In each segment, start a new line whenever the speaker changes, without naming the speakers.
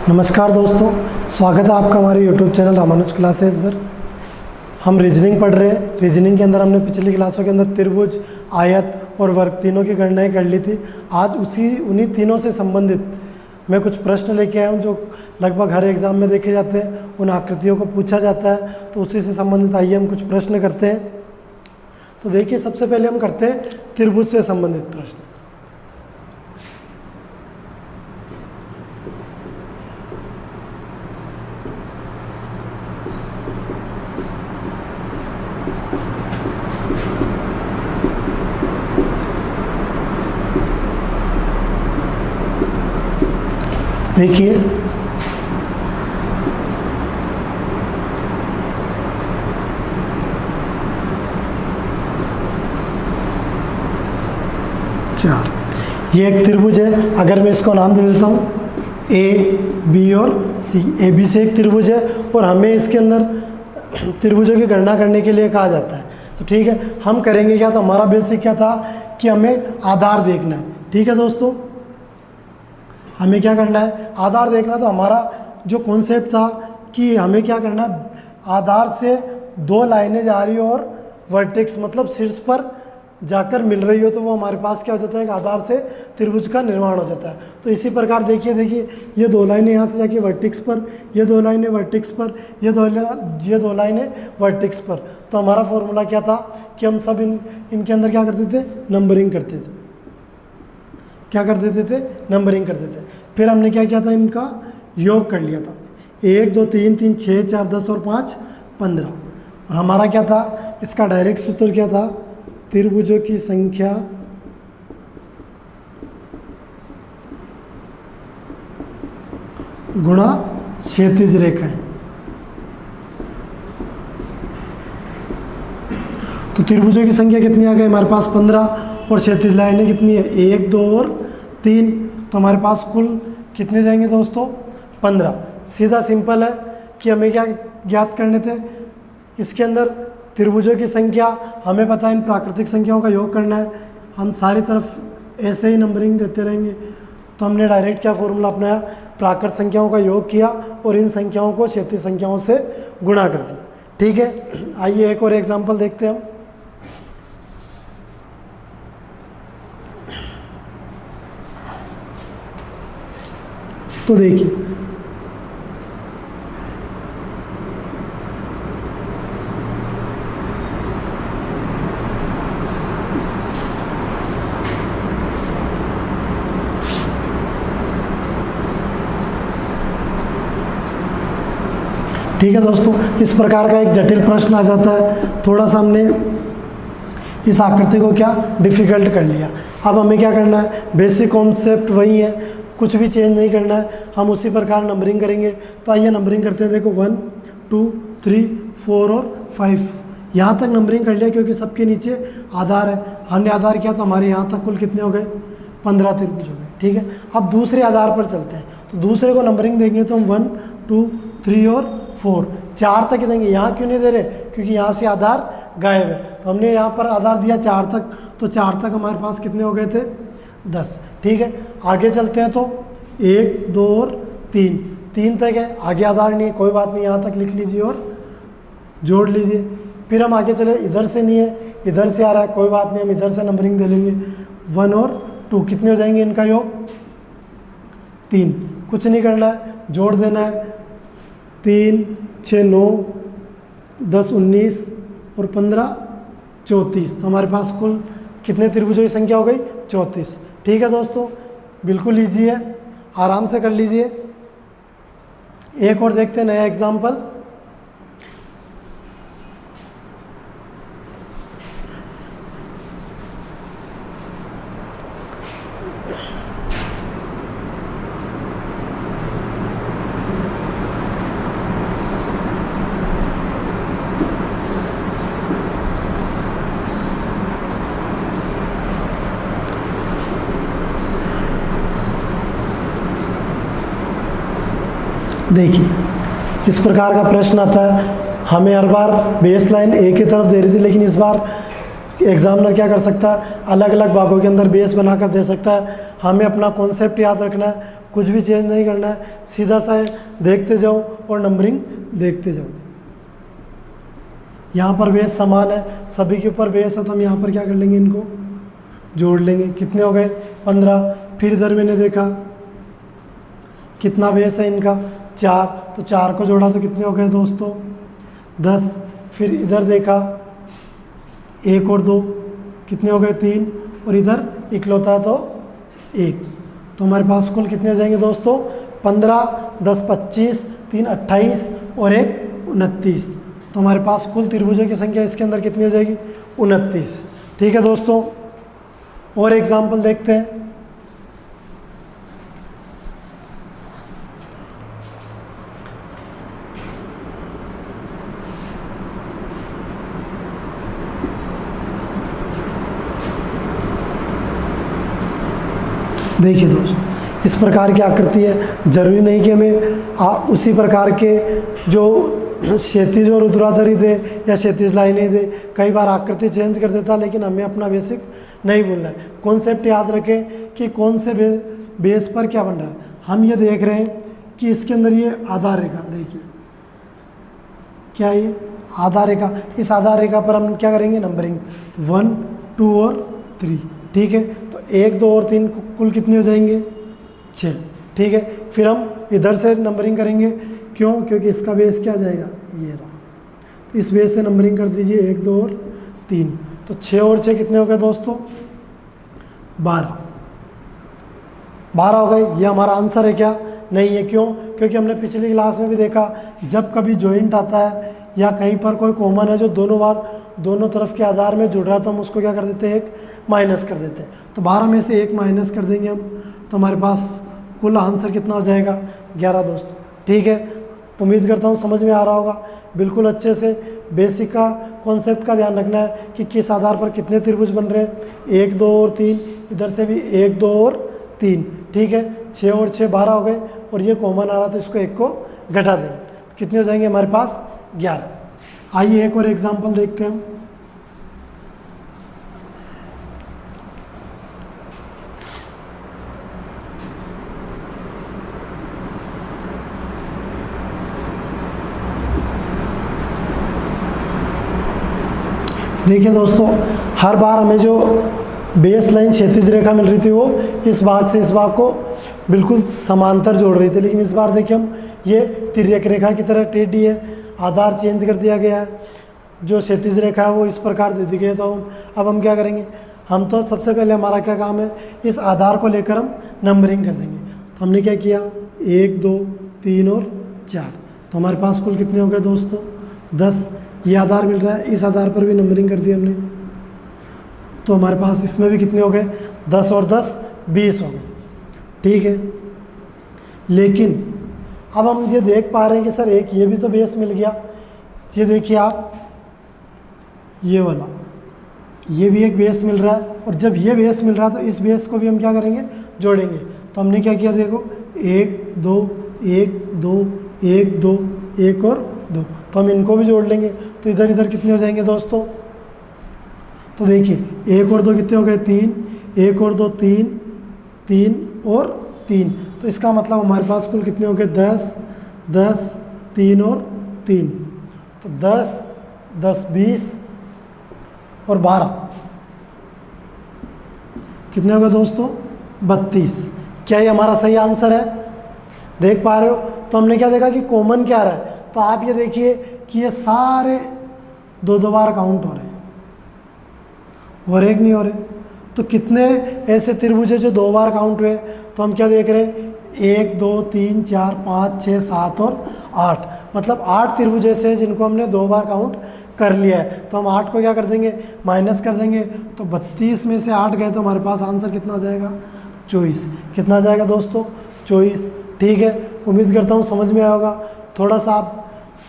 नमस्कार दोस्तों, स्वागत है आपका हमारे YouTube चैनल रामानुज क्लासेस पर। हम रीजनिंग पढ़ रहे हैं। रीजनिंग के अंदर हमने पिछली क्लासों के अंदर त्रिभुज, आयत और वर्ग तीनों की गणनाएं कर ली थी। आज उन्हीं तीनों से संबंधित मैं कुछ प्रश्न लेके आया हूँ जो लगभग हर एग्ज़ाम में देखे जाते हैं, उन आकृतियों को पूछा जाता है। तो उसी से संबंधित आइए हम कुछ प्रश्न करते हैं। तो देखिए, सबसे पहले हम करते हैं त्रिभुज से संबंधित प्रश्न। देखिए, चार, ये एक त्रिभुज है। अगर मैं इसको नाम दे देता हूँ ए, बी और सी। ए बी से एक त्रिभुज है और हमें इसके अंदर त्रिभुजों की गणना करने के लिए कहा जाता है। तो ठीक है, हम करेंगे क्या? तो हमारा बेसिक क्या था कि हमें आधार देखना है। ठीक है दोस्तों, हमें क्या करना है? आधार देखना। तो हमारा जो कॉन्सेप्ट था कि हमें क्या करना है, आधार से दो लाइनें जा रही हो और वर्टेक्स मतलब शीर्ष पर जाकर मिल रही हो, तो वो हमारे पास क्या हो जाता है कि आधार से त्रिभुज का निर्माण हो जाता है। तो इसी प्रकार देखिए ये दो लाइनें यहाँ से जाके वर्टेक्स पर, ये दो लाइनें वर्टेक्स पर, ये दो लाइनें वर्टेक्स पर। तो हमारा फॉर्मूला क्या था कि हम सब इनके अंदर क्या करते थे? नंबरिंग करते थे। क्या कर देते थे? नंबरिंग कर देते। फिर हमने क्या किया था? इनका योग कर लिया था। 1 2 3 3 6 4 10 और 5 15। और हमारा क्या था? इसका डायरेक्ट सूत्र क्या था? त्रिभुजों की संख्या गुणा क्षैतिज रेखाएं। तो त्रिभुजों की संख्या कितनी आ गई हमारे पास? 15। और क्षैतिज लाइनें कितनी है? 1 2 और 3। तो हमारे पास कुल कितने जाएंगे दोस्तों? 15। सीधा सिंपल है कि हमें क्या ज्ञात करने थे? इसके अंदर त्रिभुजों की संख्या हमें पता है, इन प्राकृतिक संख्याओं का योग करना है। हम सारी तरफ ऐसे ही नंबरिंग देते रहेंगे। तो हमने डायरेक्ट क्या फॉर्मूला अपनाया? प्राकृत संख्याओं का योग किया और इन संख्याओं को क्षैतिज संख्याओं से गुणा कर दिया। ठीक है, आइए एक और एग्जाम्पल देखते हैं हम। तो देखिए, ठीक है दोस्तों, इस प्रकार का एक जटिल प्रश्न आ जाता है। थोड़ा सा हमने इस आकृति को क्या डिफ़िकल्ट कर लिया। अब हमें क्या करना है? बेसिक कॉन्सेप्ट वही है, कुछ भी चेंज नहीं करना है। हम उसी प्रकार नंबरिंग करेंगे। तो आइए नंबरिंग करते हैं। देखो 1 2 3 4 और 5, यहाँ तक नंबरिंग कर लिया क्योंकि सबके नीचे आधार है। हमने आधार किया तो हमारे यहाँ तक कुल कितने हो गए? 15 त्रिभुज हो गए। ठीक है, अब दूसरे आधार पर चलते हैं। तो दूसरे को नंबरिंग देंगे तो हम 1 2 3 और 4, 4 तक ही देंगे। यहाँ क्यों नहीं दे रहे? क्योंकि यहाँ से आधार गायब है। तो हमने यहाँ पर आधार दिया 4 तक, तो 4 तक हमारे पास कितने हो गए थे? 10। ठीक है, आगे चलते हैं। तो 1 2 और 3 तक है, आगे आधार नहीं है, कोई बात नहीं, यहाँ तक लिख लीजिए और जोड़ लीजिए। फिर हम आगे चले, इधर से नहीं है, इधर से आ रहा है, कोई बात नहीं, हम इधर से नंबरिंग दे लेंगे। 1 और 2 कितने हो जाएंगे? इनका योग 3। कुछ नहीं करना है, जोड़ देना है। 3 6 9 10 19 और 15 34। तो हमारे पास कुल कितने त्रिभुजों की संख्या हो गई? 34। ठीक है दोस्तों, बिल्कुल ईजी है, आराम से कर लीजिए। एक और देखते हैं नया एग्जाम्पल। देखिए, इस प्रकार का प्रश्न आता है। हमें हर बार बेस लाइन एक ही तरफ दे रही थी, लेकिन इस बार एग्जामिनर क्या कर सकता है, अलग अलग भागों के अंदर बेस बनाकर दे सकता है। हमें अपना कॉन्सेप्ट याद रखना है, कुछ भी चेंज नहीं करना है, सीधा सा है, देखते जाओ और नंबरिंग देखते जाओ। यहाँ पर बेस समान है, सभी के ऊपर बेस है, तो हम यहाँ पर क्या कर लेंगे, इनको जोड़ लेंगे। कितने हो गए 15। फिर इधर मैंने देखा कितना बेस है इनका 4, तो 4 को जोड़ा तो कितने हो गए दोस्तों 10। फिर इधर देखा 1 और 2 कितने हो गए 3, और इधर इकलौता है तो 1, तो हमारे पास कुल कितने हो जाएंगे दोस्तों 15, 10 25, 3 28 और 1 29। तो हमारे पास कुल त्रिभुजों की संख्या इसके अंदर कितनी हो जाएगी 29। ठीक है दोस्तों, और एग्जाम्पल देखते हैं। देखिए दोस्त, इस प्रकार की आकृति है, जरूरी नहीं कि हमें उसी प्रकार के जो क्षैतिज और ऊर्ध्वाधरी दे या क्षैतिज लाइनें दे, कई बार आकृति चेंज कर देता, लेकिन हमें अपना बेसिक नहीं भूलना है। कॉन्सेप्ट याद रखें कि कौन से बेस पर क्या बन रहा है। हम ये देख रहे हैं कि इसके अंदर ये आधार रेखा, देखिए क्या ये आधार रेखा, इस आधार रेखा पर हम क्या करेंगे नंबरिंग 1 2 और 3। ठीक है, तो 1 2 और 3 कुल कितने हो जाएंगे 6। ठीक है, फिर हम इधर से नंबरिंग करेंगे, क्यों, क्योंकि इसका बेस क्या आ जाएगा ये रहा, तो इस बेस से नंबरिंग कर दीजिए 1 2 और 3, तो 6 और 6 कितने हो गए दोस्तों 12 हो गए। ये हमारा आंसर है क्या, नहीं है, क्यों, क्योंकि हमने पिछली क्लास में भी देखा जब कभी जॉइंट आता है या कहीं पर कोई कॉमन है जो दोनों तरफ के आधार में जुड़ रहा है, तो हम उसको क्या कर देते हैं 1 माइनस कर देते हैं। तो 12 में से 1 माइनस कर देंगे हम, तो हमारे पास कुल आंसर कितना हो जाएगा 11 दोस्तों। ठीक है, उम्मीद करता हूँ समझ में आ रहा होगा बिल्कुल अच्छे से। बेसिक का कॉन्सेप्ट का ध्यान रखना है कि किस आधार पर कितने त्रिभुज बन रहे हैं, 1 2 और 3, इधर से भी 1 2 और 3। ठीक है, 6 और 6 12 हो गए, और ये कॉमन आ रहा तो इसको 1 को घटा देंगे, तो कितने हो जाएंगे हमारे पास 11। आइए एक और एग्जाम्पल देखते हैं हम। देखिए दोस्तों, हर बार हमें जो बेस लाइन क्षैतिज रेखा मिल रही थी वो इस भाग से इस भाग को बिल्कुल समांतर जोड़ रही थी, लेकिन इस बार देखिए हम ये तिर्यक रेखा की तरह टेढ़ी है, आधार चेंज कर दिया गया है, जो क्षैतिज रेखा है वो इस प्रकार दे दी गई है। तो अब हम क्या करेंगे, हम तो सबसे पहले हमारा क्या काम है, इस आधार को लेकर हम नंबरिंग कर देंगे। तो हमने क्या किया 1 2 3 और 4, तो हमारे पास कुल कितने हो गए दोस्तों 10। ये आधार मिल रहा है, इस आधार पर भी नंबरिंग कर दी हमने, तो हमारे पास इसमें भी कितने हो गए 10 और 10 20 हो गए। ठीक है, लेकिन अब हम ये देख पा रहे हैं कि सर एक ये भी तो बेस मिल गया। ये देखिए आप, ये वाला ये भी एक बेस मिल रहा है, और जब ये बेस मिल रहा है तो इस बेस को भी हम क्या करेंगे जोड़ेंगे। तो हमने क्या किया देखो 1 2 1 2 1 2 1 और 2, तो हम इनको भी जोड़ लेंगे, तो इधर इधर कितने हो जाएंगे दोस्तों। तो देखिए 1 और 2 कितने हो गए 3, 1 और 2 3, 3 और 3, तो इसका मतलब हमारे पास कुल कितने हो गए 10 10 3 और 3, तो 10 10 20 और 12 कितने हो गए दोस्तों 32। क्या ये हमारा सही आंसर है, देख पा रहे हो। तो हमने क्या देखा कि कॉमन क्या रहा है, तो आप ये देखिए कि ये सारे 2 बार काउंट हो रहे हैं और एक नहीं हो रहे, तो कितने ऐसे त्रिभुज है जो 2 बार काउंट हुए। तो हम क्या देख रहे हैं 1 2 3 4 5 6 7 और 8, मतलब 8 त्रिभुज ऐसे हैं जिनको हमने 2 बार काउंट कर लिया है। तो हम 8 को क्या कर देंगे माइनस कर देंगे, तो 32 में से 8 गए तो हमारे पास आंसर कितना हो जाएगा 24। कितना आ जाएगा दोस्तों 24। ठीक है, उम्मीद करता हूँ समझ में आया होगा। थोड़ा सा आप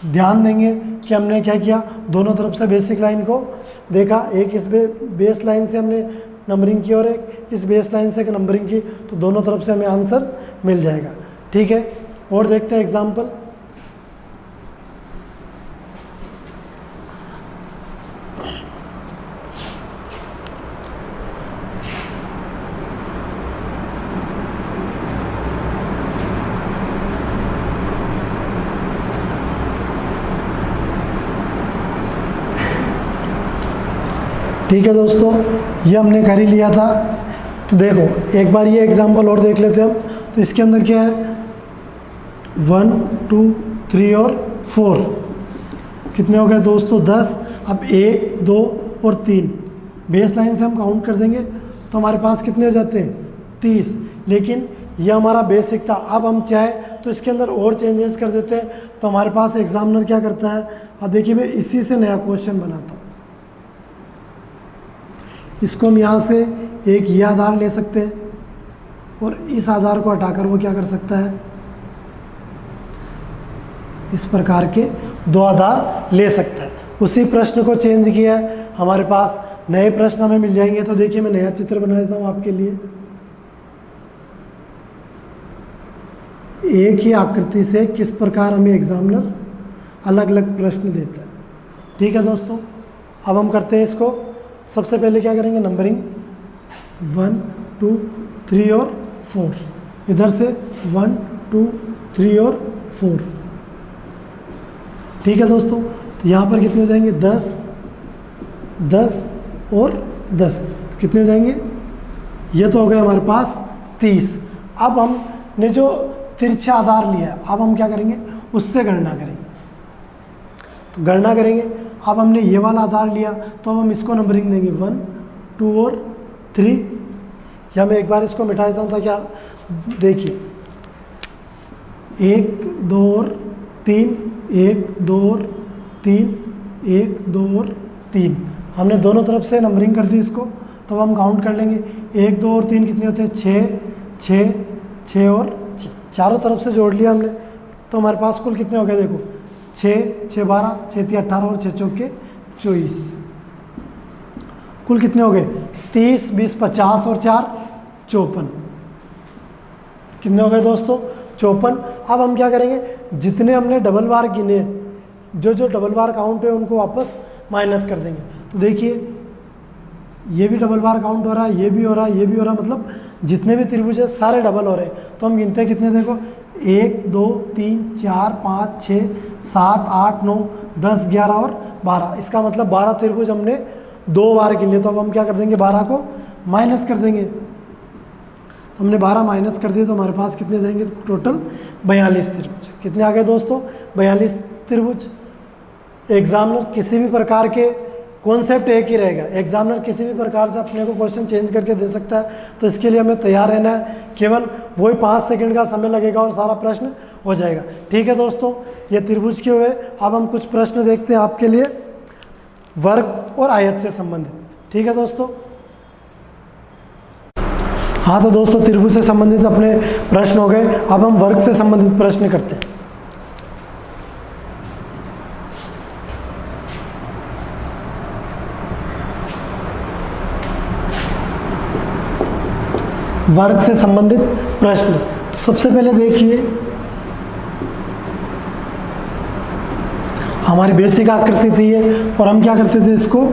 ध्यान देंगे कि हमने क्या किया, दोनों तरफ से बेसिक लाइन को देखा, एक इस बेस लाइन से हमने नंबरिंग की और एक इस बेस लाइन से नंबरिंग की, तो दोनों तरफ से हमें आंसर मिल जाएगा। ठीक है, और देखते हैं एग्जाम्पल। ठीक है दोस्तों, ये हमने कर ही लिया था। तो देखो एक बार ये एग्जांपल और देख लेते हैं हम। तो इसके अंदर क्या है, 1 2 3 और 4, कितने हो गए दोस्तों 10। अब 1 2 और 3 बेस लाइन से हम काउंट कर देंगे तो हमारे पास कितने हो जाते हैं 30। लेकिन ये हमारा बेसिक था, अब हम चाहे तो इसके अंदर और चेंजेस कर देते हैं। तो हमारे पास एग्जामिनर क्या करता है, अब देखिए मैं इसी से नया क्वेश्चन बनाता हूँ। इसको हम यहाँ से एक ये आधार ले सकते हैं और इस आधार को हटाकर वो क्या कर सकता है, इस प्रकार के 2 आधार ले सकता है। उसी प्रश्न को चेंज किया है, हमारे पास नए प्रश्न हमें मिल जाएंगे। तो देखिए मैं नया चित्र बना देता हूँ आपके लिए। एक ही आकृति से किस प्रकार हमें एग्जामिनर अलग अलग प्रश्न देता है। ठीक है दोस्तों, अब हम करते हैं इसको। सबसे पहले क्या करेंगे, नंबरिंग 1 2 3 और 4, इधर से 1 2 3 और 4। ठीक है दोस्तों, तो यहाँ पर कितने हो जाएंगे 10 10 और 10, कितने हो जाएंगे, ये तो हो गए हमारे पास 30। अब हमने जो तिरछा आधार लिया है, अब हम क्या करेंगे, उससे गणना करेंगे। तो गणना करेंगे, अब हमने ये वाला आधार लिया तो अब हम इसको नंबरिंग देंगे 1 2 और 3। या मैं एक बार इसको मिटा देता हूँ ताकि आप देखिए, 1 2 और 3, 1 2 और 3, 1 2 और 3। हमने दोनों तरफ से नंबरिंग कर दी इसको। तो अब हम काउंट कर लेंगे, 1 2 और 3 कितने होते हैं 6 6 6 और 6, चारों तरफ से जोड़ लिया हमने। तो हमारे पास कुल कितने हो गए, देखो 6 6 12 6 3 18 और 6 चौके 24, कुल कितने हो गए 30 20 50 और 4 54, कितने हो गए दोस्तों 54। अब हम क्या करेंगे, जितने हमने डबल बार गिने, जो जो डबल बार काउंट है उनको वापस माइनस कर देंगे। तो देखिए ये भी डबल बार काउंट हो रहा है, ये भी हो रहा है, ये भी हो रहा है, मतलब जितने भी त्रिभुज है सारे डबल हो रहे हैं। तो हम गिनते हैं कितने, देखो 1 2 3 4 5 6 7 8 9 10 11 और 12, इसका मतलब 12 त्रिभुज हमने 2 बार गिने। तो अब हम क्या कर देंगे, 12 को माइनस कर देंगे। तो हमने 12 माइनस कर दिए तो हमारे पास कितने जाएंगे, टोटल 42 त्रिभुज। कितने आ गए दोस्तों, 42 त्रिभुज। एग्जामिनर किसी भी प्रकार के कॉन्सेप्ट एक ही रहेगा, एग्जामिनर किसी भी प्रकार से अपने को क्वेश्चन चेंज करके दे सकता है। तो इसके लिए हमें तैयार रहना है, केवल वही 5 सेकंड का समय लगेगा और सारा प्रश्न हो जाएगा। ठीक है दोस्तों, ये त्रिभुज के हुए। अब हम कुछ प्रश्न देखते हैं आपके लिए वर्ग और आयत से संबंधित। ठीक है दोस्तों, हाँ तो दोस्तों त्रिभुज से संबंधित अपने प्रश्न हो गए। अब हम वर्ग से संबंधित प्रश्न करते हैं। वर्ग से संबंधित प्रश्न। तो सबसे पहले देखिए, हमारी बेसिक आकृति थी ये, और हम क्या करते थे, इसको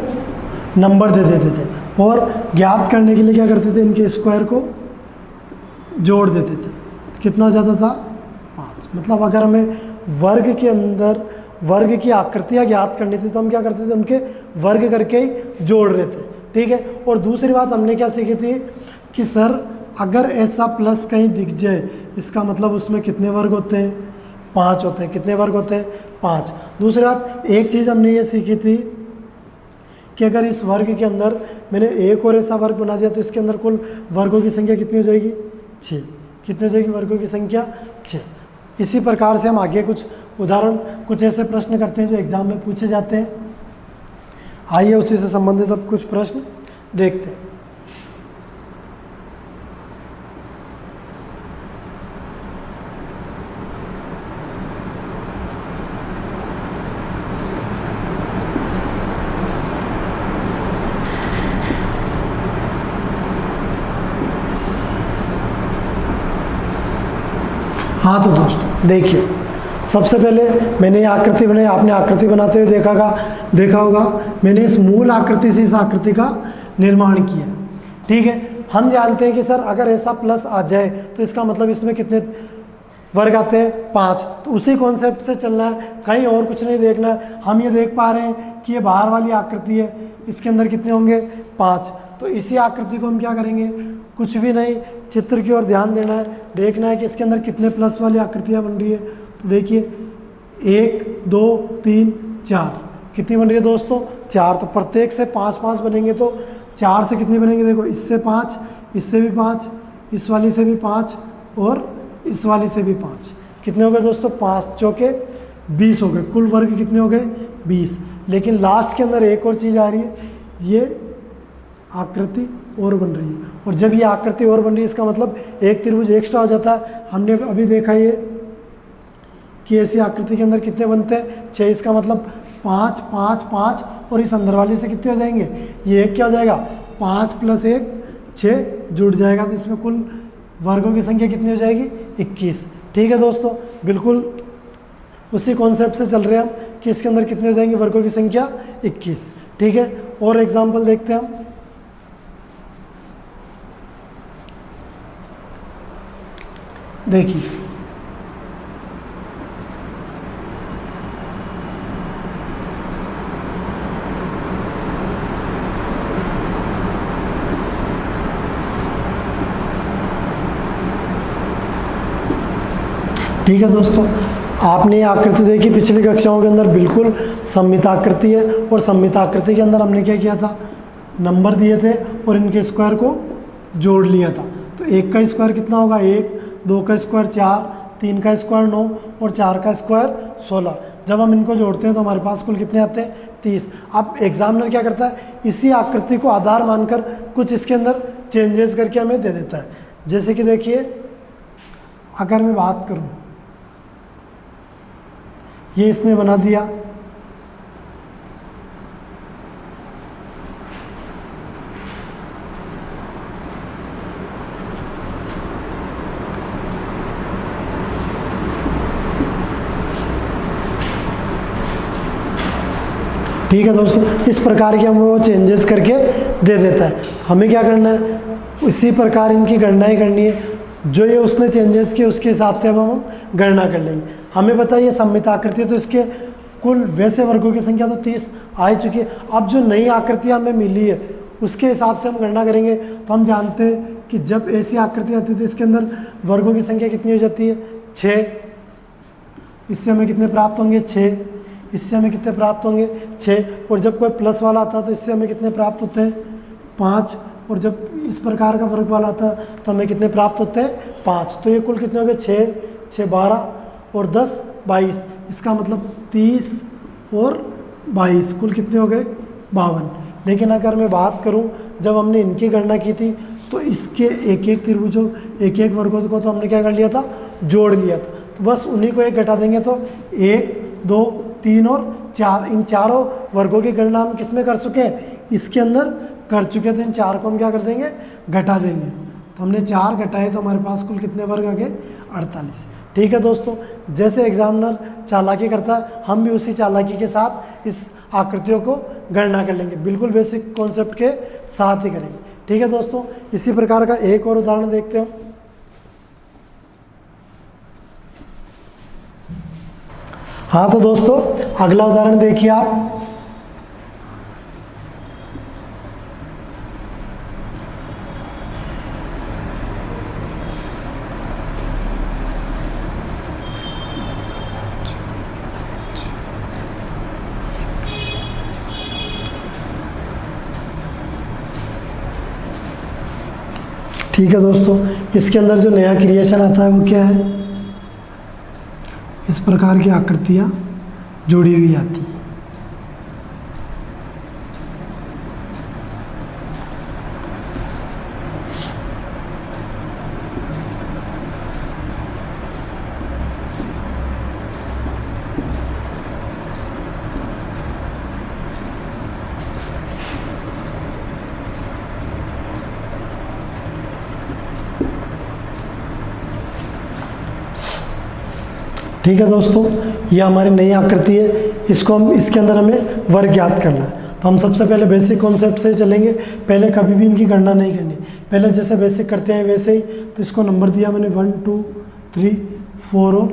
नंबर दे देते थे और ज्ञात करने के लिए क्या करते थे, इनके स्क्वायर को जोड़ देते थे। कितना हो जाता था 5। मतलब अगर हमें वर्ग के अंदर वर्ग की आकृतियाँ ज्ञात करनी थी तो हम क्या करते थे, उनके वर्ग करके ही जोड़ रहे थे। ठीक है, और दूसरी बात हमने क्या सीखी थी कि सर अगर ऐसा प्लस कहीं दिख जाए, इसका मतलब उसमें कितने वर्ग होते हैं, 5 होते हैं। कितने वर्ग होते हैं, 5। दूसरी बात, एक चीज़ हमने ये सीखी थी कि अगर इस वर्ग के अंदर मैंने एक और ऐसा वर्ग बना दिया तो इसके अंदर कुल वर्गों की संख्या कितनी हो जाएगी, 6। कितनी हो जाएगी वर्गों की संख्या, 6। इसी प्रकार से हम आगे कुछ उदाहरण, कुछ ऐसे प्रश्न करते हैं जो एग्जाम में पूछे जाते हैं। आइए उसी से संबंधित अब कुछ प्रश्न देखते हैं। हाँ तो दोस्तों देखिए, सबसे पहले मैंने ये आकृति बनाई, आपने आकृति बनाते हुए देखा होगा मैंने इस मूल आकृति से इस आकृति का निर्माण किया। ठीक है, हम जानते हैं कि सर अगर ऐसा प्लस आ जाए तो इसका मतलब इसमें कितने वर्ग आते हैं, 5। तो उसी कॉन्सेप्ट से चलना है, कहीं और कुछ नहीं देखना है। हम ये देख पा रहे हैं कि ये बाहर वाली आकृति है, इसके अंदर कितने होंगे 5। तो इसी आकृति को हम क्या करेंगे, कुछ भी नहीं, चित्र की ओर ध्यान देना है, देखना है कि इसके अंदर कितने प्लस वाली आकृतियाँ बन रही है। तो देखिए 1 2 3 4 कितनी बन रही है दोस्तों 4। तो प्रत्येक से 5 5 बनेंगे, तो 4 से कितनी बनेंगे, देखो इससे 5, इससे भी 5, इस वाली से भी 5 और इस वाली से भी 5। कितने हो गए दोस्तों 5 चौके 20 हो गए। कुल वर्ग कितने हो गए 20। लेकिन लास्ट के अंदर एक और चीज़ आ रही है, ये आकृति और बन रही है। और जब ये आकृति और बन रही है इसका मतलब एक त्रिभुज एक्स्ट्रा हो जाता है। हमने अभी देखा ये कि ऐसी आकृति के अंदर कितने बनते हैं 6। इसका मतलब 5 5 5 और इस अंदर वाली से कितने हो जाएंगे, ये एक क्या हो जाएगा 5 + 1 6 जुड़ जाएगा। तो इसमें कुल वर्गों की संख्या कितनी हो जाएगी 21। ठीक है दोस्तों, बिल्कुल उसी कॉन्सेप्ट से चल रहे हैं हम कि इसके अंदर कितने हो जाएंगे वर्गों की संख्या 21। ठीक है, और एग्जाम्पल देखते हैं हम। देखिए ठीक है दोस्तों, आपने ये आकृति देखी पिछली कक्षाओं के अंदर, बिल्कुल सममित आकृति है। और सममित आकृति के अंदर हमने क्या किया था, नंबर दिए थे और इनके स्क्वायर को जोड़ लिया था। तो 1 का स्क्वायर कितना होगा 1, 2 का स्क्वायर 4, 3 का स्क्वायर 9 और 4 का स्क्वायर 16। जब हम इनको जोड़ते हैं तो हमारे पास कुल कितने आते हैं 30। अब एग्जामिनर क्या करता है, इसी आकृति को आधार मानकर कुछ इसके अंदर चेंजेस करके हमें दे देता है। जैसे कि देखिए, अगर मैं बात करूं, ये इसने बना दिया, ठीक है दोस्तों। इस प्रकार के हम वो चेंजेस करके दे देता है। हमें क्या करना है, इसी प्रकार इनकी गणनाएं करनी है। जो ये उसने चेंजेस किए उसके हिसाब से अब हम गणना कर लेंगे। हमें पता है ये सममित आकृति है, तो इसके कुल वैसे वर्गों की संख्या तो 30 आ ही चुकी है। अब जो नई आकृतियाँ हमें मिली है उसके हिसाब से हम गणना करेंगे। तो हम जानते हैं कि जब ऐसी आकृति आती है तो इसके अंदर वर्गों की संख्या कितनी हो जाती है 6। इससे हमें कितने प्राप्त होंगे 6, इससे हमें कितने प्राप्त होंगे 6। और जब कोई प्लस वाला आता है तो इससे हमें कितने प्राप्त होते हैं 5। और जब इस प्रकार का वर्ग वाला आता है तो हमें कितने प्राप्त होते हैं 5। तो ये कुल कितने हो गए 6 6 12 और 10 22। इसका मतलब 30 और 22 कुल कितने हो गए 52। लेकिन अगर मैं बात करूं, जब हमने इनकी गणना की थी तो इसके एक एक त्रिभुजों एक एक वर्गों को तो हमने क्या कर लिया था, जोड़ लिया था। तो बस उन्हीं को एक घटा देंगे तो 1 2 3 और 4, इन चारों वर्गों की गणना हम किस में कर चुके हैं, इसके अंदर कर चुके हैं। तो इन 4 को हम क्या कर देंगे, घटा देंगे। तो हमने 4 घटाए तो हमारे पास कुल कितने वर्ग आ गए 48। ठीक है दोस्तों, जैसे एग्जामिनर चालाकी करता है हम भी उसी चालाकी के साथ इस आकृतियों को गणना कर लेंगे। बिल्कुल बेसिक कॉन्सेप्ट के साथ ही करेंगे। ठीक है दोस्तों, इसी प्रकार का एक और उदाहरण देखते हैं। हाँ तो दोस्तों, अगला उदाहरण देखिए आप। ठीक है दोस्तों, इसके अंदर जो नया क्रिएशन आता है वो क्या है, इस प्रकार की आकृतियाँ जुड़ी हुई आती हैं। ठीक है दोस्तों, ये हमारी नई आकृति है, इसको हम इसके अंदर हमें वर्ग ज्ञात करना है। तो हम सबसे पहले बेसिक कॉन्सेप्ट से चलेंगे। पहले कभी भी इनकी गणना नहीं करनी, पहले जैसे बेसिक करते हैं वैसे ही। तो इसको नंबर दिया मैंने 1 2 3 4 और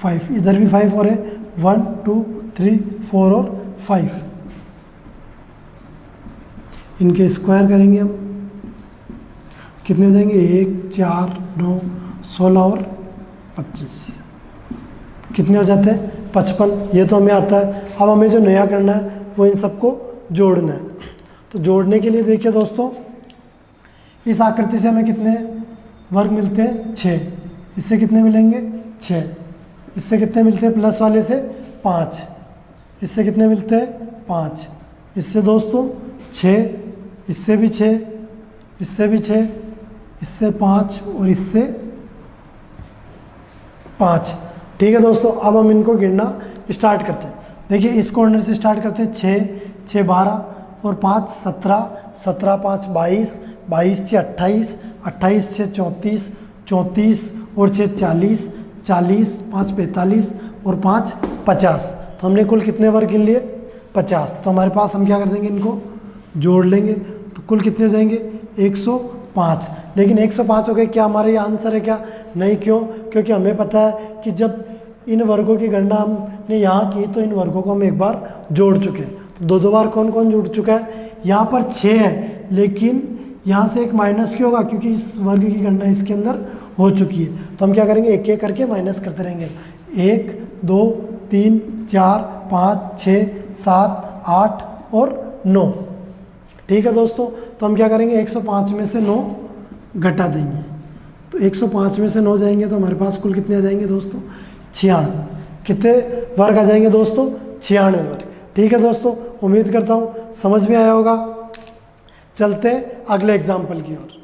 5, इधर भी 5 और है 1 2 3 4 और 5। इनके स्क्वायर करेंगे हम, कितने हो जाएंगे, 1 4 9 16 और 25, कितने हो जाते हैं 55। ये तो हमें आता है। अब हमें जो नया करना है वो इन सबको जोड़ना है। तो जोड़ने के लिए देखिए दोस्तों, इस आकृति से हमें कितने वर्ग मिलते हैं, 6। इससे कितने मिलेंगे, 6। इससे कितने मिलते हैं, प्लस वाले से 5। इससे कितने मिलते हैं, 5। इससे दोस्तों 6, इससे भी 6, इससे भी 6, इससे 5 और इससे 5। ठीक है दोस्तों, अब हम इनको गिनना स्टार्ट करते हैं। देखिए इस कॉर्नर से स्टार्ट करते हैं, 6 6 12 और 5 17, 17 5 22, 22 6 28, 28 6 34, 34 और 6 40, 40 5 45 और 5 50। तो हमने कुल कितने वर्ग गिन लिए, 50। तो हमारे पास हम क्या कर देंगे, इनको जोड़ लेंगे तो कुल कितने हो जाएंगे, 105। लेकिन 105 हो गए, क्या हमारा ये आंसर है क्या, नहीं। क्यों, क्योंकि हमें पता है कि जब इन वर्गों की गणना हमने यहाँ की तो इन वर्गों को हम एक बार जोड़ चुके हैं। तो दो बार कौन कौन जुड़ चुका है, यहाँ पर 6 है, लेकिन यहाँ से एक माइनस क्यों होगा, क्योंकि इस वर्ग की गणना इसके अंदर हो चुकी है। तो हम क्या करेंगे, एक एक करके माइनस करते रहेंगे। 1 2 3 4 5 6 7 8 और 9। ठीक है दोस्तों, तो हम क्या करेंगे, 105 में से 9 घटा देंगे। तो 105 में से 9 जाएंगे तो हमारे पास कुल कितने आ जाएंगे दोस्तों, 96। कितने वर्ग आ जाएंगे दोस्तों, 96 वर्ग। ठीक है दोस्तों, उम्मीद करता हूँ समझ में आया होगा। चलते हैं अगले एग्जाम्पल की ओर।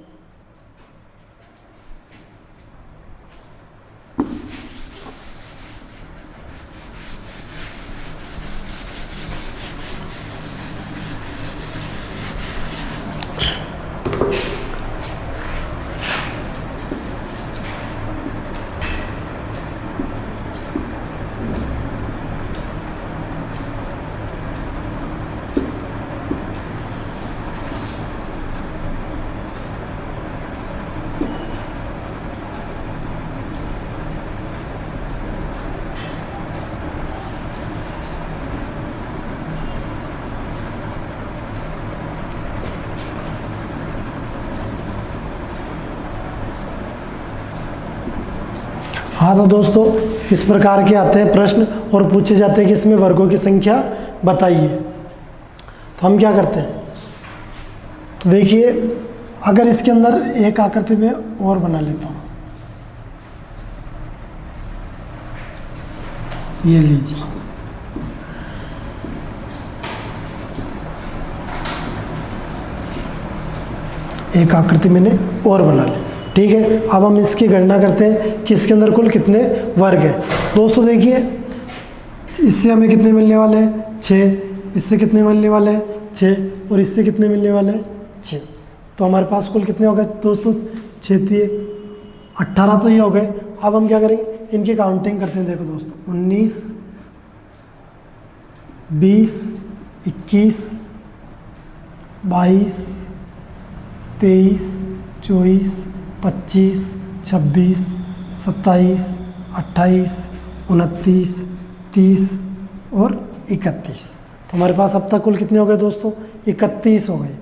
हाँ तो दोस्तों, इस प्रकार के आते हैं प्रश्न और पूछे जाते हैं कि इसमें वर्गों की संख्या बताइए। तो हम क्या करते हैं, तो देखिए अगर इसके अंदर एक आकृति में और बना लेता हूँ, ये लीजिए, एक आकृति मैंने और बना ली। ठीक है, अब हम इसकी गणना करते हैं कि इसके अंदर कुल कितने वर्ग हैं। दोस्तों देखिए, इससे हमें कितने मिलने वाले हैं, 6। इससे कितने मिलने वाले हैं, 6। और इससे कितने मिलने वाले हैं, 6। तो हमारे पास कुल कितने हो गए दोस्तों, 6 18 तो ये हो गए। अब हम क्या करेंगे, इनकी काउंटिंग करते हैं। देखो दोस्तों, 19 20 21 22 23 24 25 26 27 28 29 30 और 31। तो हमारे पास अब तक कुल कितने हो गए दोस्तों, 31 हो गए।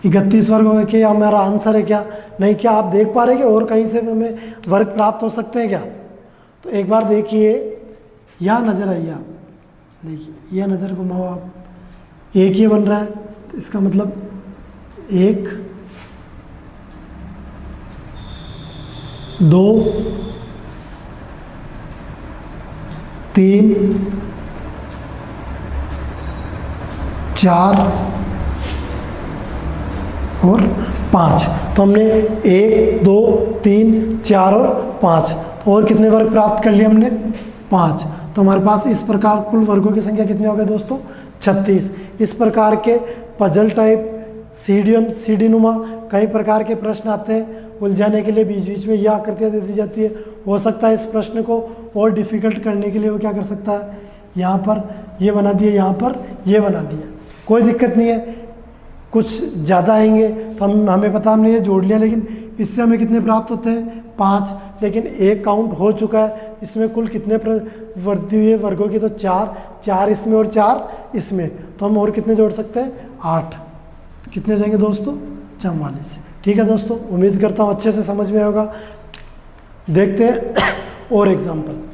31 वर्ग हो गए। कि हमारा आंसर है क्या, नहीं। क्या आप देख पा रहे हैं कि और कहीं से भी हमें वर्ग प्राप्त हो सकते हैं क्या। तो एक बार देखिए, यहाँ नज़र आइए आप, देखिए यह नज़र घुमाओ आप, एक ये बन रहा है। तो इसका मतलब 1 2 3 4 और 5। तो हमने 1 2 3 4 और 5। तो और कितने वर्ग प्राप्त कर लिए हमने, 5। तो हमारे पास इस प्रकार कुल वर्गों की संख्या कितनी हो गई दोस्तों, 36। इस प्रकार के पजल टाइप सीडी नुमा कई प्रकार के प्रश्न आते हैं। उलझाने के लिए बीच बीच में यह आकृतियाँ दे दी जाती है। हो सकता है इस प्रश्न को और डिफ़िकल्ट करने के लिए वो क्या कर सकता है, यहाँ पर ये बना दिया, यहाँ पर ये बना दिया, कोई दिक्कत नहीं है। कुछ ज़्यादा आएंगे तो हमें पता, हमने ये जोड़ लिया, लेकिन इससे हमें कितने प्राप्त होते हैं, 5। लेकिन एक काउंट हो चुका है इसमें कुल कितने वृद्धि हुई है वर्गों की, तो 4, 4 इसमें और 4 इसमें, तो हम और कितने जोड़ सकते हैं, 8। कितने हो जाएंगे दोस्तों, 44। ठीक है दोस्तों, उम्मीद करता हूँ अच्छे से समझ में होगा। देखते हैं और एग्जाम्पल।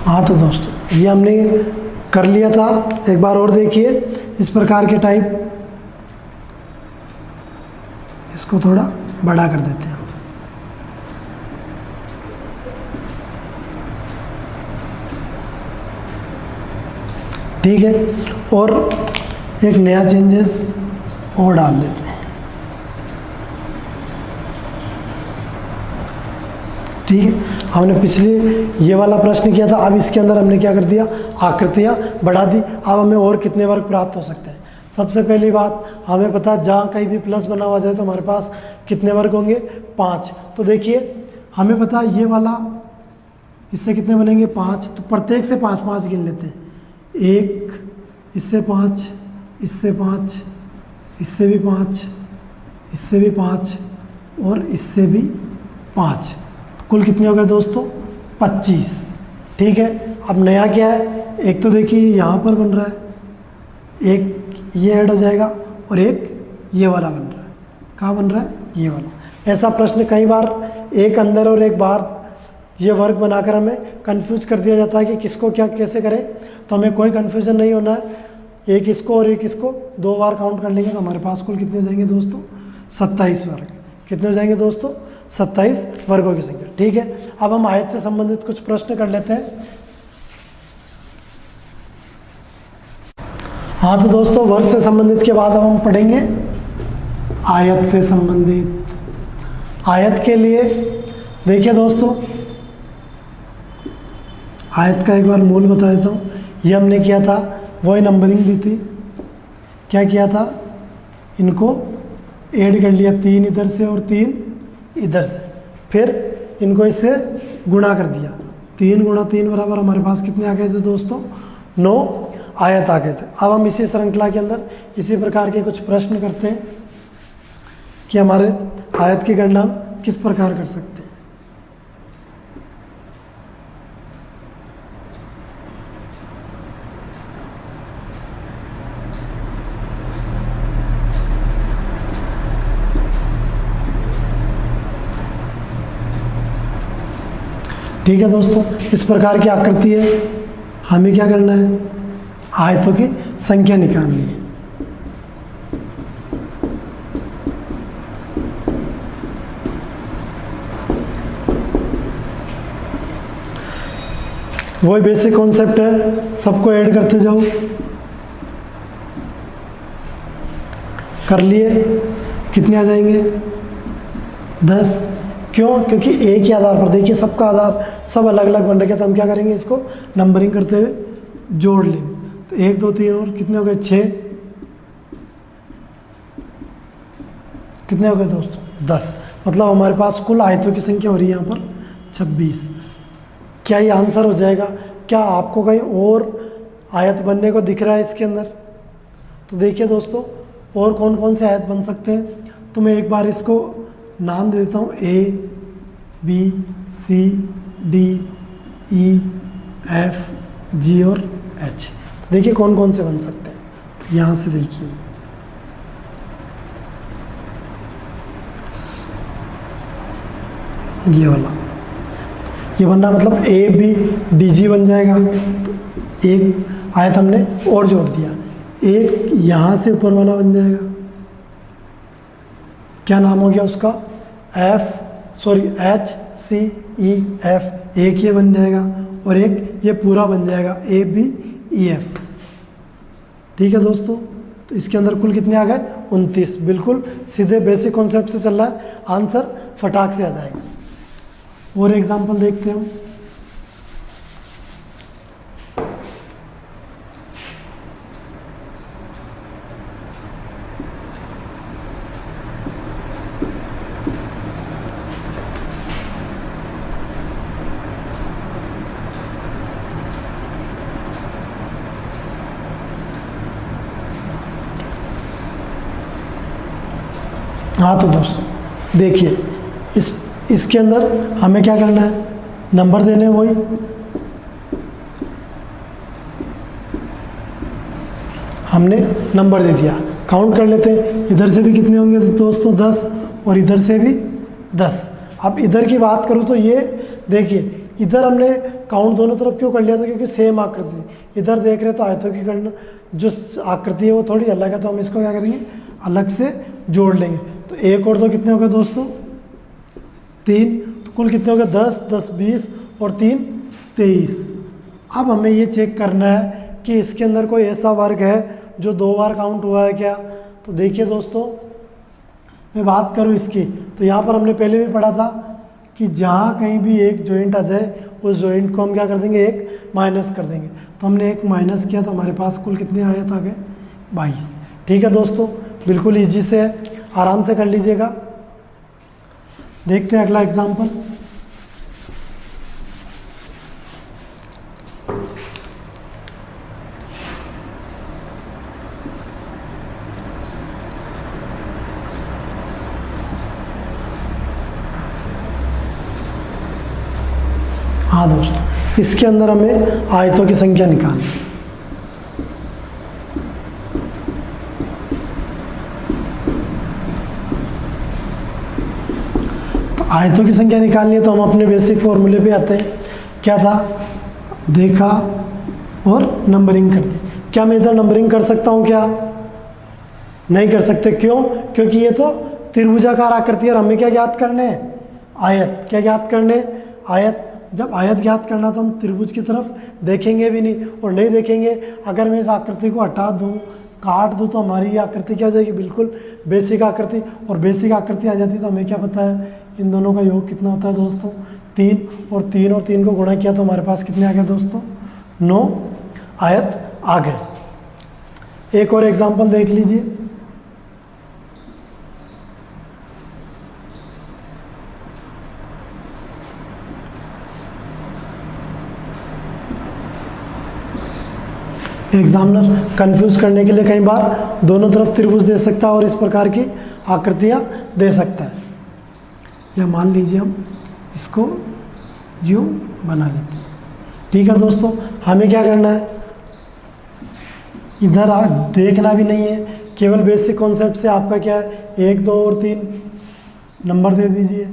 हाँ तो दोस्तों ये हमने कर लिया था, एक बार और देखिए इस प्रकार के टाइप, इसको थोड़ा बड़ा कर देते हैं। ठीक है, और एक नया चेंजेस और डाल देते हैं। ठीक है, हमने पिछले ये वाला प्रश्न किया था, अब इसके अंदर हमने क्या कर दिया, आकृतियाँ बढ़ा दी। अब हमें और कितने वर्ग प्राप्त हो सकते हैं। सबसे पहली बात हमें पता है जहाँ कहीं भी प्लस बना हुआ जाए तो हमारे पास कितने वर्ग होंगे, 5। तो देखिए हमें पता है ये वाला, इससे कितने बनेंगे, 5। तो प्रत्येक से 5 5 गिन लेते हैं। 1, इससे 5, इससे 5, इससे भी 5, इससे भी 5 और इससे भी 5। कुल कितने हो गए दोस्तों, 25। ठीक है, अब नया क्या है, एक तो देखिए यहाँ पर बन रहा है, एक ये ऐड हो जाएगा और एक ये वाला बन रहा है। कहाँ बन रहा है, ये वाला। ऐसा प्रश्न कई बार एक अंदर और एक बाहर ये वर्ग बनाकर हमें कंफ्यूज कर दिया जाता है कि किसको क्या कैसे करें, तो हमें कोई कन्फ्यूजन नहीं होना है। एक इसको और एक इसको 2 बार काउंट कर लेंगे तो हमारे पास कुल कितने हो जाएंगे दोस्तों, 27 वर्ग। कितने हो जाएंगे दोस्तों, 27 वर्गों की संख्या। ठीक है, अब हम आयत से संबंधित कुछ प्रश्न कर लेते हैं। हाँ तो दोस्तों वर्ग से संबंधित के बाद अब हम पढ़ेंगे आयत से संबंधित। आयत के लिए देखिए दोस्तों, आयत का एक बार मूल बता देता हूँ। ये हमने किया था, वही नंबरिंग दी थी। क्या किया था, इनको ऐड कर लिया, 3 इधर से और 3 इधर से, फिर इनको इससे गुणा कर दिया। 3 गुणा 3 बराबर हमारे पास कितने आ गए थे दोस्तों, 9 आयत आ गए थे। अब हम इसी श्रृंखला के अंदर इसी प्रकार के कुछ प्रश्न करते हैं कि हमारे आयत की गणना किस प्रकार कर सकते हैं। ठीक है दोस्तों, इस प्रकार की आकृति है, हमें क्या करना है, आयतों की संख्या निकालनी है। वही बेसिक कॉन्सेप्ट है, सबको ऐड करते जाओ। कर लिए, कितने आ जाएंगे, 10। क्यों, क्योंकि एक ही आधार पर, देखिए सबका आधार सब अलग अलग बन रखे, तो हम क्या करेंगे, इसको नंबरिंग करते हुए जोड़ लेंगे। तो 1 2 3 और कितने हो गए, 6। कितने हो गए दोस्तों, 10। मतलब हमारे पास कुल आयतों की संख्या हो रही है यहाँ पर 26। क्या ये आंसर हो जाएगा? क्या आपको कहीं और आयत बनने को दिख रहा है इसके अंदर? तो देखिए दोस्तों, और कौन कौन से आयत बन सकते हैं, तो मैं एक बार इसको नाम दे देता हूँ, A B C D E F G और H। तो देखिए कौन कौन से बन सकते हैं, तो यहाँ से देखिए, ये वाला, ये बन रहा, मतलब A B D G बन जाएगा। तो एक आयत हमने और जोड़ दिया, एक यहाँ से ऊपर वाला बन जाएगा, क्या नाम हो गया उसका, H C E F, एक ये बन जाएगा, और एक ये पूरा बन जाएगा A B EF। ठीक है दोस्तों, तो इसके अंदर कुल कितने आ गए 29। बिल्कुल सीधे बेसिक कॉन्सेप्ट से चल रहा है, आंसर फटाक से आ जाएगा। और एग्जांपल देखते हैं हम। हाँ तो दोस्तों देखिए, इसके अंदर हमें क्या करना है, नंबर देने हैं वही। हमने नंबर दे दिया, काउंट कर लेते हैं। इधर से भी कितने होंगे दोस्तों 10, और इधर से भी 10। अब इधर की बात करूँ तो ये देखिए, इधर हमने काउंट दोनों तरफ क्यों कर लिया था, क्योंकि सेम आकृति। इधर देख रहे हैं तो आयतों की करना जो आकृति है वो थोड़ी अलग है, तो हम इसको क्या करेंगे, अलग से जोड़ लेंगे। तो एक और दो कितने हो गए दोस्तों 3, तो कुल कितने हो गए 10, 10 20 और 3 23। अब हमें ये चेक करना है कि इसके अंदर कोई ऐसा वर्ग है जो 2 बार काउंट हुआ है क्या। तो देखिए दोस्तों, मैं बात करूँ इसकी, तो यहाँ पर हमने पहले भी पढ़ा था कि जहाँ कहीं भी एक जॉइंट आ जाए उस जॉइंट को हम क्या कर देंगे, एक माइनस कर देंगे। तो हमने एक माइनस किया तो हमारे पास कुल कितने आए थे, आगे 22। ठीक है दोस्तों, बिल्कुल ईजी से है, आराम से कर लीजिएगा। देखते हैं अगला एग्जाम्पल। हाँ दोस्तों, इसके अंदर हमें आयतों की संख्या निकालनी है। तो आयतों की संख्या निकालनी है तो हम अपने बेसिक फॉर्मूले पे आते हैं। क्या था, देखा और नंबरिंग कर दी। क्या मैं इधर नंबरिंग कर सकता हूँ क्या, नहीं कर सकते। क्यों, क्योंकि ये तो त्रिभुजाकार आकृति है और हमें क्या ज्ञात करने हैं, आयत। क्या ज्ञात करने, आयत। जब आयत ज्ञात करना तो हम त्रिभुज की तरफ देखेंगे भी नहीं, और नहीं देखेंगे। अगर मैं इस आकृति को हटा दूं, काट दूं, तो हमारी ये आकृति क्या हो जाएगी, बिल्कुल बेसिक आकृति। और बेसिक आकृति आ जाती है तो हमें क्या पता है, इन दोनों का योग कितना होता है दोस्तों 3, और 3 को गुणा किया तो हमारे पास कितने आ गए दोस्तों 9 आयत आ गए। एक और एग्जाम्पल देख लीजिए। एग्जामिनर कंफ्यूज करने के लिए कई बार दोनों तरफ त्रिभुज दे सकता है और इस प्रकार की आकृतियाँ दे सकता है। या मान लीजिए हम इसको यूँ बना लेते हैं। ठीक है दोस्तों, हमें क्या करना है, इधर देखना भी नहीं है, केवल बेसिक कॉन्सेप्ट से आपका क्या है 1 2 और 3 नंबर दे दीजिए।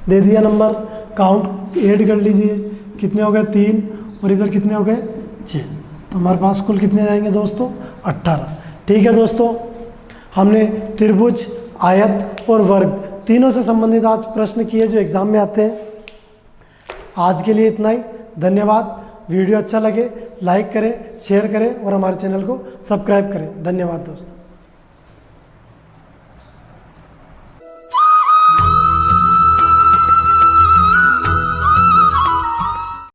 दे दिया नंबर, काउंट ऐड कर लीजिए, कितने हो गए 3, और इधर कितने हो गए 6। तो हमारे पास कुल कितने आएंगे दोस्तों 18। ठीक है दोस्तों, हमने त्रिभुज, आयत और वर्ग तीनों से संबंधित आज प्रश्न किए जो एग्जाम में आते हैं। आज के लिए इतना ही, धन्यवाद। वीडियो अच्छा लगे लाइक करें, शेयर करें और हमारे चैनल को सब्सक्राइब करें। धन्यवाद दोस्तों।